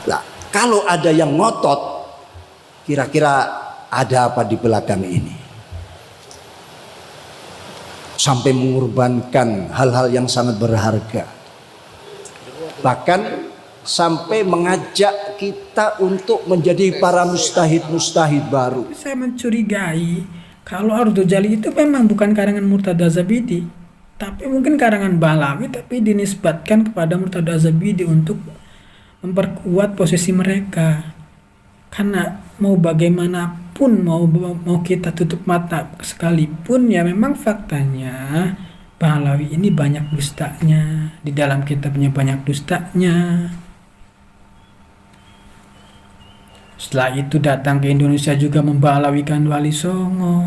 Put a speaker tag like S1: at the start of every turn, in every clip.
S1: Nah, kalau ada yang ngotot, kira-kira ada apa di belakang ini? Sampai mengorbankan hal-hal yang sangat berharga. Bahkan sampai mengajak kita untuk menjadi para mustahid baru.
S2: Saya mencurigai kalau Ardo Jali itu memang bukan karangan Murtada Zabidi, tapi mungkin karangan Bahlawi, tapi dinisbatkan kepada Murtada Zabidi untuk memperkuat posisi mereka. Karena mau bagaimanapun, mau kita tutup mata sekalipun, ya memang faktanya Bahlawi ini banyak dustanya, di dalam kitabnya banyak dustanya. Setelah itu datang ke Indonesia juga membahlawikan Wali Songo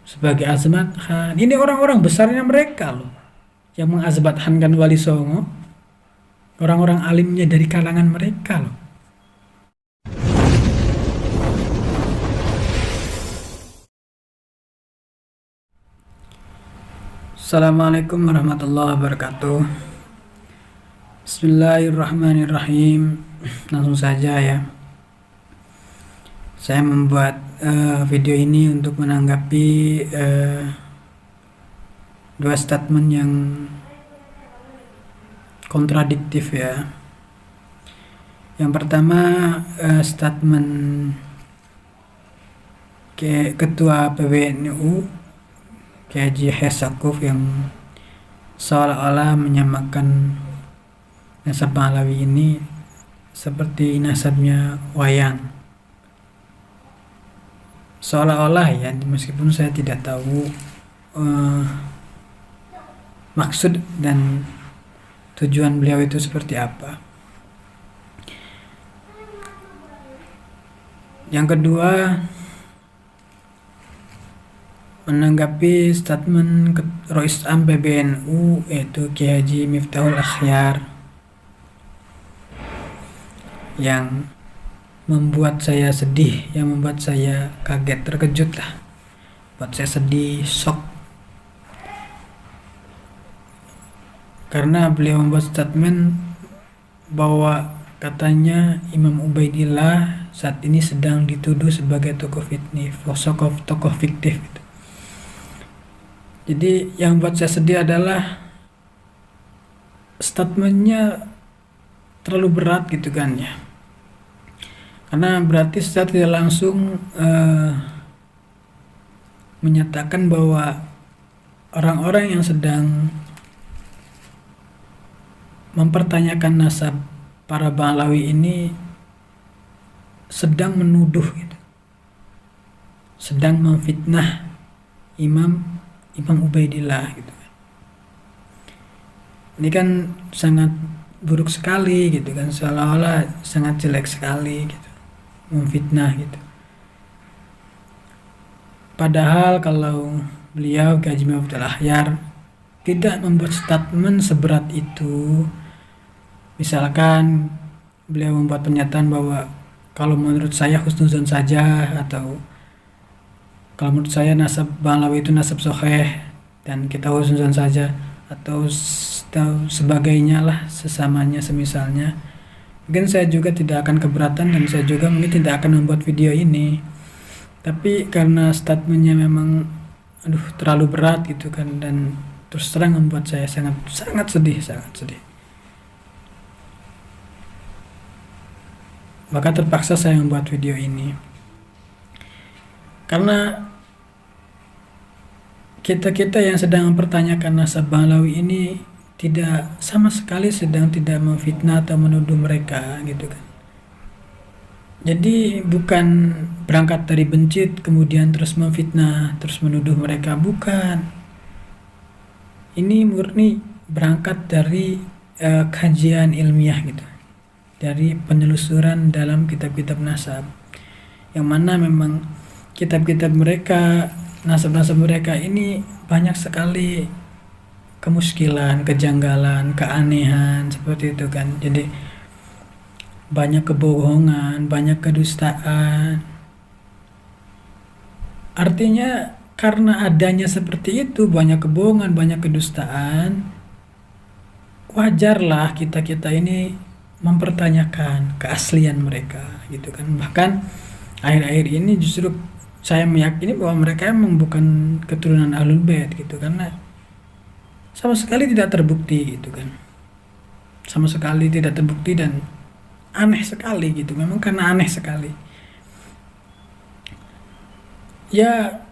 S2: sebagai Azmat Khan. Ini orang-orang besarnya mereka loh yang mengazbat khankan Wali Songo. Orang-orang alimnya dari kalangan mereka loh. Assalamualaikum warahmatullahi wabarakatuh. Bismillahirrahmanirrahim. Langsung saja ya. Saya membuat video ini untuk menanggapi dua statement yang kontradiktif ya. Yang pertama statement Ketua PBNU Kiai Haji Sakuf yang seolah-olah menyamakan nasab Pahlawi ini seperti nasabnya wayang. Seolah-olah ya, meskipun saya tidak tahu maksud dan tujuan beliau itu seperti apa. Yang kedua, menanggapi statement Rois Am PBNU yaitu Kiai Haji Miftahul Akhyar yang membuat saya sedih, yang membuat saya kaget, terkejut lah, buat saya sedih, shock, karena beliau membuat statement bahwa katanya Imam Ubaidillah saat ini sedang dituduh sebagai tokoh fiktif gitu. Jadi yang buat saya sedih adalah statementnya terlalu berat gitu kan ya. Karena berarti secara tidak langsung menyatakan bahwa orang-orang yang sedang mempertanyakan nasab para Bahlawi ini sedang menuduh gitu, sedang memfitnah Imam Ubaidillah gitu. Ini kan sangat buruk sekali gitu kan, seolah-olah sangat jelek sekali gitu, memfitnah gitu. Padahal kalau beliau Kiai Haji Miftahul Akhyar tidak membuat statement seberat itu, misalkan beliau membuat pernyataan bahwa kalau menurut saya husnuzon saja, atau kalau menurut saya nasab Bahlawi itu nasab soheh dan kita husnuzon saja, atau sebagainya lah, sesamanya semisalnya, mungkin saya juga tidak akan keberatan dan saya juga mungkin tidak akan membuat video ini. Tapi karena statementnya memang terlalu berat gitu kan, dan terus terang membuat saya sangat sedih. Maka terpaksa saya membuat video ini. Karena kita yang sedang mempertanyakan nasab Bahlawi ini tidak sama sekali sedang tidak memfitnah atau menuduh mereka gitu kan. Jadi bukan berangkat dari bencit kemudian terus memfitnah, terus menuduh mereka, bukan. Ini murni berangkat dari kajian ilmiah gitu, dari penelusuran dalam kitab-kitab nasab, yang mana memang kitab-kitab mereka, nasab-nasab mereka ini banyak sekali kemuskilan, kejanggalan, keanehan seperti itu kan. Jadi banyak kebohongan, banyak kedustaan. Artinya karena adanya seperti itu, banyak kebohongan, banyak kedustaan, wajarlah kita ini mempertanyakan keaslian mereka gitu kan. Bahkan akhir-akhir ini justru saya meyakini bahwa mereka emang bukan keturunan Ahlul Bait gitu, karena sama sekali tidak terbukti gitu kan. Sama sekali tidak terbukti dan aneh sekali gitu. Memang karena aneh sekali. Ya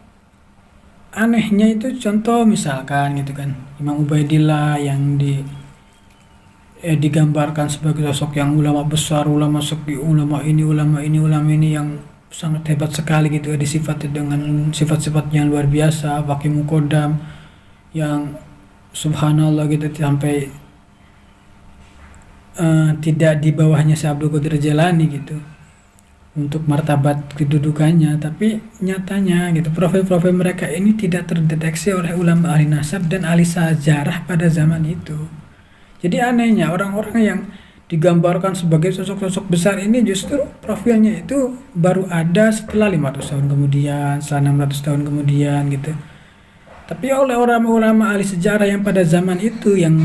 S2: anehnya itu contoh misalkan gitu kan, Imam Ubaidillah yang digambarkan sebagai sosok yang ulama besar, ulama sepi, ulama ini yang sangat hebat sekali gitu ya, disifati dengan sifat-sifat yang luar biasa, Faqih Muqaddam yang subhanallah gitu, sampai tidak di bawahnya Syekh Abdul Qadir Jailani gitu untuk martabat kedudukannya. Tapi nyatanya gitu, profil-profil mereka ini tidak terdeteksi oleh ulama ahli nasab dan ahli sejarah pada zaman itu. Jadi anehnya orang-orang yang digambarkan sebagai sosok-sosok besar ini justru profilnya itu baru ada setelah 500 tahun kemudian, setelah 600 tahun kemudian gitu. Tapi oleh ulama-ulama ahli sejarah yang pada zaman itu, yang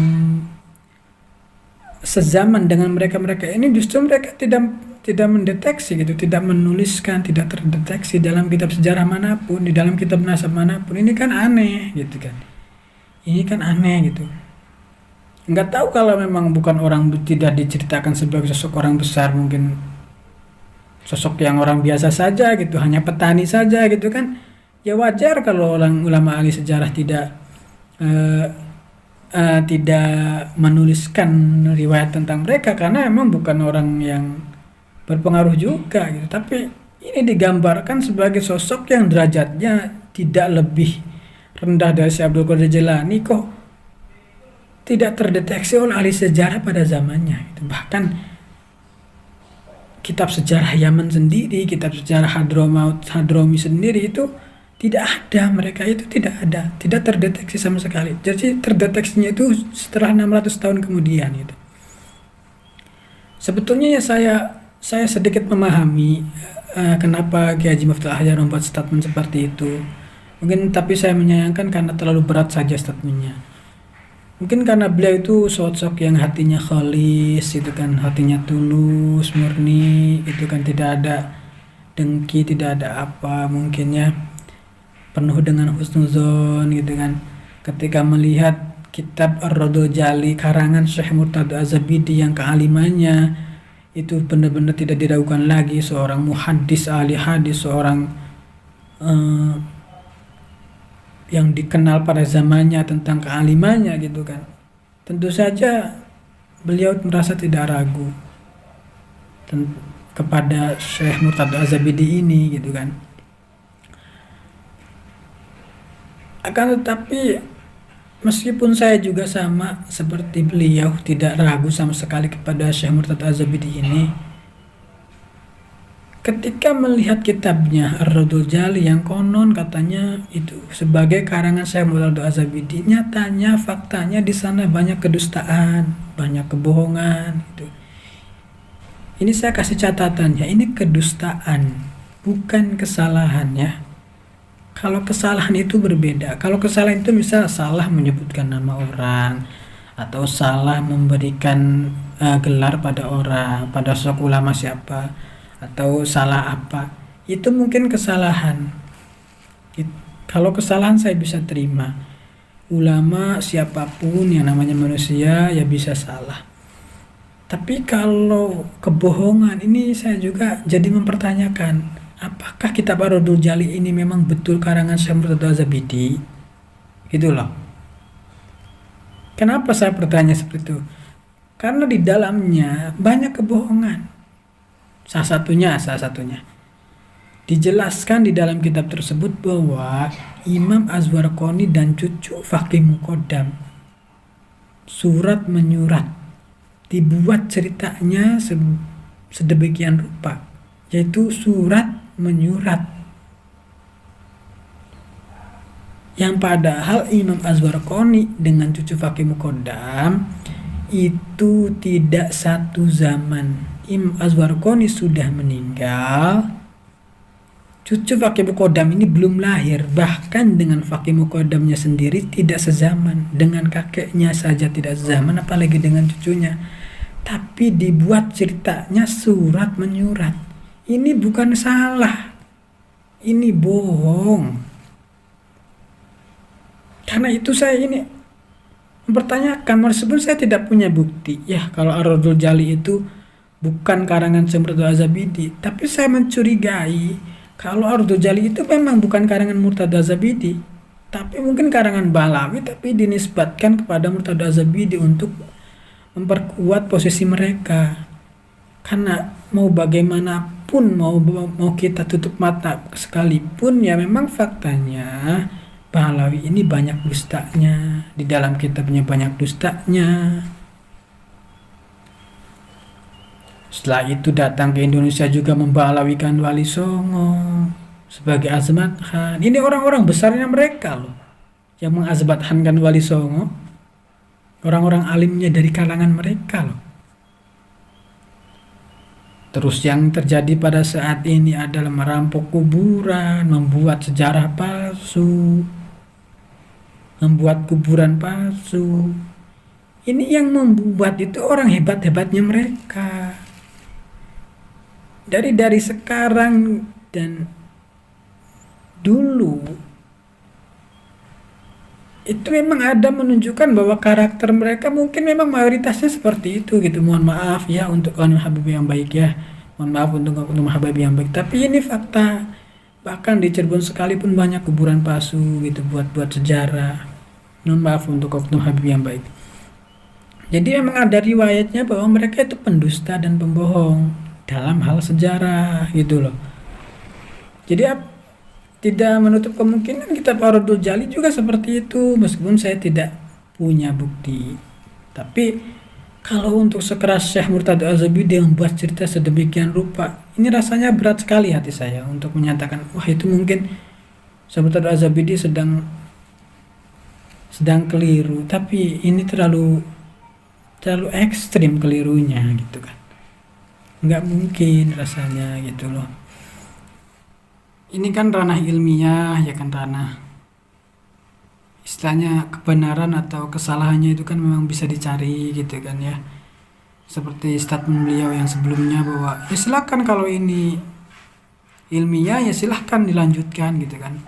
S2: sezaman dengan mereka-mereka ini, justru mereka tidak mendeteksi gitu, tidak menuliskan, tidak terdeteksi dalam kitab sejarah manapun, di dalam kitab nasab manapun. Ini kan aneh gitu kan. Ini kan aneh gitu. Nggak tahu kalau memang bukan orang, tidak diceritakan sebagai sosok orang besar, mungkin sosok yang orang biasa saja gitu, hanya petani saja gitu kan. Ya wajar kalau orang ulama ahli sejarah tidak menuliskan riwayat tentang mereka, karena emang bukan orang yang berpengaruh juga gitu. Tapi ini digambarkan sebagai sosok yang derajatnya tidak lebih rendah dari Syekh Abdul Qadir Jailani, kok tidak terdeteksi oleh ahli sejarah pada zamannya gitu. Bahkan kitab sejarah Yaman sendiri, kitab sejarah Hadrami sendiri itu tidak ada, mereka itu tidak ada, tidak terdeteksi sama sekali. Jadi terdeteksinya itu setelah 600 tahun kemudian gitu. Sebetulnya ya saya sedikit memahami kenapa Kiai Haji Mufti Al-Ahyar membuat statement seperti itu. Mungkin, tapi saya menyayangkan karena terlalu berat saja statementnya. Mungkin karena beliau itu sosok yang hatinya khalis itu kan, hatinya tulus, murni itu kan, tidak ada dengki, tidak ada apa, mungkin ya, penuh dengan husnuzon gitu kan. Ketika melihat kitab Ar-Radul Jali karangan Syekh Murtada Az-Zabidi yang kealimannya itu benar-benar tidak diragukan lagi, seorang muhaddis, ahli hadis, seorang yang dikenal pada zamannya tentang kealimannya gitu kan. Tentu saja beliau merasa tidak ragu kepada Syekh Murtada Az-Zabidi ini gitu kan. Akan tetapi meskipun saya juga sama seperti beliau, tidak ragu sama sekali kepada Syekh Murtada Az-Zabidi ini, ketika melihat kitabnya Ar-Radul Jali yang konon katanya itu sebagai karangan Syekh Murtada Az-Zabidi, nyatanya faktanya di sana banyak kedustaan, banyak kebohongan gitu. Ini saya kasih catatannya, ini kedustaan, bukan kesalahan ya. Kalau kesalahan itu berbeda. Kalau kesalahan itu misal salah menyebutkan nama orang, atau salah memberikan gelar pada orang, pada sosok ulama siapa, atau salah apa, itu mungkin kesalahan. Kalau kesalahan saya bisa terima. Ulama siapapun yang namanya manusia ya bisa salah. Tapi kalau kebohongan ini saya juga jadi mempertanyakan, apakah kitab Ar-Radul Jali ini memang betul karangan Syekh Murtada Az-Zabidi? Gitu loh. Kenapa saya bertanya seperti itu? Karena di dalamnya banyak kebohongan. Salah satunya dijelaskan di dalam kitab tersebut bahwa Imam Az-Warqani dan cucu Faqih Muqaddam surat menyurat, dibuat ceritanya sedemikian rupa, yaitu surat menyurat, yang padahal Imam Az-Warqani dengan cucu Faqih Muqaddam itu tidak satu zaman. Imam Az-Warqani sudah meninggal, cucu Faqih Muqaddam ini belum lahir. Bahkan dengan Faqih Muqaddamnya sendiri tidak sezaman, dengan kakeknya saja tidak sezaman, apalagi dengan cucunya. tapi dibuat ceritanya surat menyurat. Ini bukan salah, ini bohong. Karena itu saya ini mempertanyakan, meskipun saya tidak punya bukti ya kalau Ar-Raddul Jali itu bukan karangan Syekh Murtada Az-Zabidi, tapi saya mencurigai kalau Ar-Raddul Jali itu memang bukan karangan Murtada Az-Zabidi, tapi mungkin karangan Bahlawi tapi dinisbatkan kepada Murtada Az-Zabidi untuk memperkuat posisi mereka. Karena mau bagaimanapun, mau kita tutup mata sekalipun, ya memang faktanya Bahlawi ini banyak dustanya, di dalam kitabnya banyak dustanya. Setelah itu datang ke Indonesia juga membahlawikan Wali Songo sebagai Azmat Khan. Ini orang-orang besarnya mereka loh yang mengazbat khankan Wali Songo. Orang-orang alimnya dari kalangan mereka loh. Terus yang terjadi pada saat ini adalah merampok kuburan, membuat sejarah palsu, membuat kuburan palsu. Ini yang membuat itu orang hebat-hebatnya mereka. Dari sekarang dan dulu itu memang ada menunjukkan bahwa karakter mereka mungkin memang mayoritasnya seperti itu gitu. Mohon maaf ya untuk kaum Habibie yang baik ya. Mohon maaf untuk kaum Habibie yang baik. Tapi ini fakta. Bahkan di Cirebon sekalipun banyak kuburan palsu gitu buat sejarah. Mohon maaf untuk kaum Habibie yang baik. Jadi memang ada riwayatnya bahwa mereka itu pendusta dan pembohong dalam hal sejarah gitu loh. Jadi tidak menutup kemungkinan kitab Ar-Raddul Jali juga seperti itu, meskipun saya tidak punya bukti. Tapi kalau untuk sekeras Syekh Murtada Az-Zabidi yang membuat cerita sedemikian rupa, ini rasanya berat sekali hati saya untuk menyatakan, wah itu mungkin Syekh Murtada Az-Zabidi sedang keliru. Tapi ini terlalu ekstrim kelirunya gitu kan. Nggak mungkin rasanya gitu loh. Ini kan ranah ilmiah ya kan, ranah istilahnya kebenaran atau kesalahannya itu kan memang bisa dicari gitu kan ya. Seperti statement beliau yang sebelumnya bahwa ya silakan kalau ini ilmiah ya silahkan dilanjutkan gitu kan.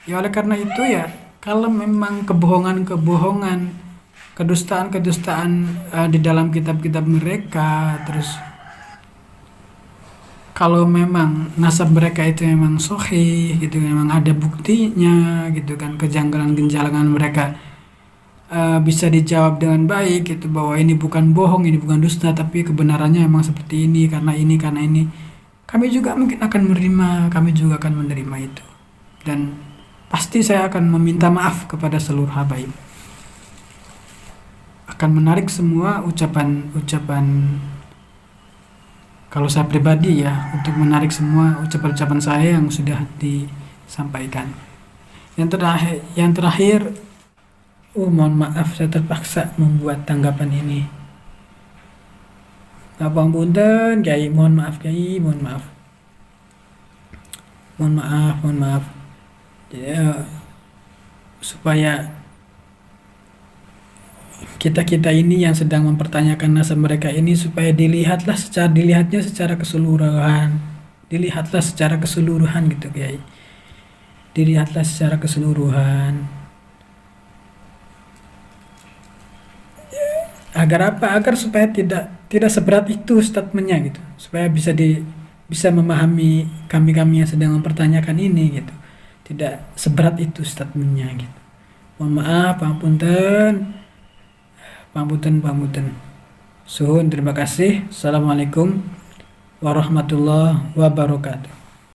S2: Ya oleh karena itu ya kalau memang kebohongan-kebohongan, kedustaan-kedustaan di dalam kitab-kitab mereka, terus kalau memang nasab mereka itu memang sahih gitu, memang ada buktinya gitu kan, kejanggalan-kejanggalan mereka bisa dijawab dengan baik gitu, bahwa ini bukan bohong, ini bukan dusta, tapi kebenarannya memang seperti ini karena ini, kami juga mungkin akan menerima itu, dan pasti saya akan meminta maaf kepada seluruh habaib, akan menarik semua ucapan kalau saya pribadi ya, untuk menarik semua ucapan-ucapan saya yang sudah disampaikan. Yang terakhir, mohon maaf saya terpaksa membuat tanggapan ini. Ngapunten Kiai, mohon maaf Kiai, mohon maaf. Mohon maaf. Ya, supaya kita ini yang sedang mempertanyakan nasab mereka ini supaya dilihatnya secara keseluruhan. Dilihatlah secara keseluruhan gitu Kiai. Dilihatlah secara keseluruhan. Agar apa? Agar supaya tidak seberat itu statementnya gitu. Supaya bisa memahami kami yang sedang mempertanyakan ini gitu. Tidak seberat itu statementnya gitu. Mohon maaf, Pangapunten. Suhun, terima kasih. Assalamualaikum warahmatullahi wabarakatuh.